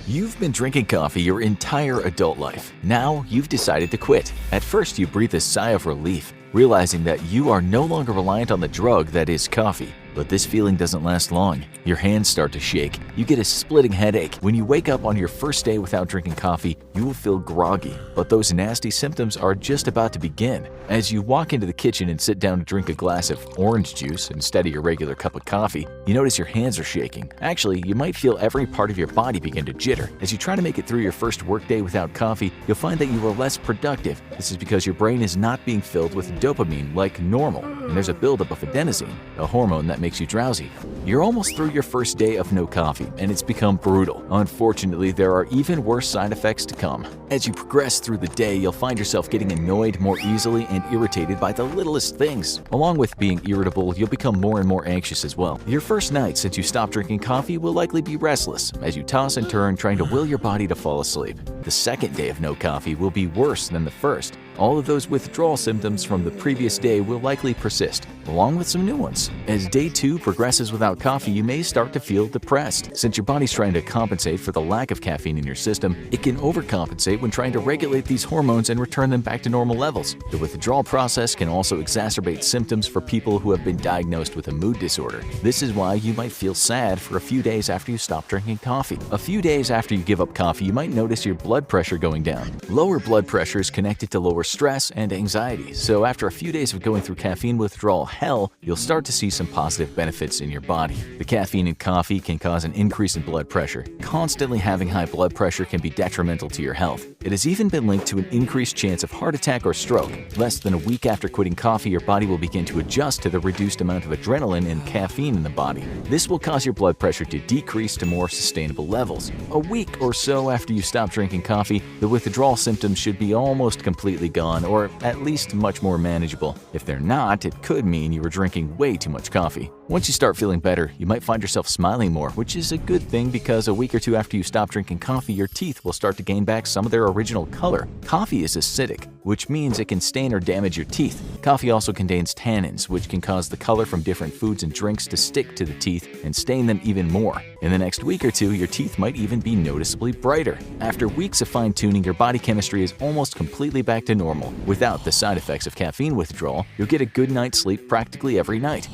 You've been drinking coffee your entire adult life. Now you've decided to quit. At first, you breathe a sigh of relief, realizing that you are no longer reliant on the drug that is coffee. But this feeling doesn't last long. Your hands start to shake. You get a splitting headache. When you wake up on your first day without drinking coffee, you will feel groggy. But those nasty symptoms are just about to begin. As you walk into the kitchen and sit down to drink a glass of orange juice instead of your regular cup of coffee, you notice your hands are shaking. Actually, you might feel every part of your body begin to jitter. As you try to make it through your first workday without coffee, you'll find that you are less productive. This is because your brain is not being filled with dopamine like normal, and there's a buildup of adenosine, a hormone that makes you drowsy. You're almost through your first day of no coffee, and it's become brutal. Unfortunately, there are even worse side effects to come. As you progress through the day, you'll find yourself getting annoyed more easily and irritated by the littlest things. Along with being irritable, you'll become more and more anxious as well. Your first night since you stopped drinking coffee will likely be restless, as you toss and turn trying to will your body to fall asleep. The second day of no coffee will be worse than the first. All of those withdrawal symptoms from the previous day will likely persist, along with some new ones. As day 2 progresses without coffee, you may start to feel depressed. Since your body's trying to compensate for the lack of caffeine in your system, it can overcompensate when trying to regulate these hormones and return them back to normal levels. The withdrawal process can also exacerbate symptoms for people who have been diagnosed with a mood disorder. This is why you might feel sad for a few days after you stop drinking coffee. A few days after you give up coffee, you might notice your blood pressure going down. Lower blood pressure is connected to lower stress and anxiety, so after a few days of going through caffeine withdrawal hell, you'll start to see some positive benefits in your body. The caffeine in coffee can cause an increase in blood pressure. Constantly having high blood pressure can be detrimental to your health. It has even been linked to an increased chance of heart attack or stroke. Less than a week after quitting coffee, your body will begin to adjust to the reduced amount of adrenaline and caffeine in the body. This will cause your blood pressure to decrease to more sustainable levels. A week or so after you stop drinking coffee, the withdrawal symptoms should be almost completely gone, or at least much more manageable. If they're not, it could mean you were drinking way too much coffee. Once you start feeling better, you might find yourself smiling more, which is a good thing because a week or two after you stop drinking coffee, your teeth will start to gain back some of their original color. Coffee is acidic, which means it can stain or damage your teeth. Coffee also contains tannins, which can cause the color from different foods and drinks to stick to the teeth and stain them even more. In the next week or two, your teeth might even be noticeably brighter. After weeks of fine-tuning, your body chemistry is almost completely back to normal. Without the side effects of caffeine withdrawal, you'll get a good night's sleep practically every night.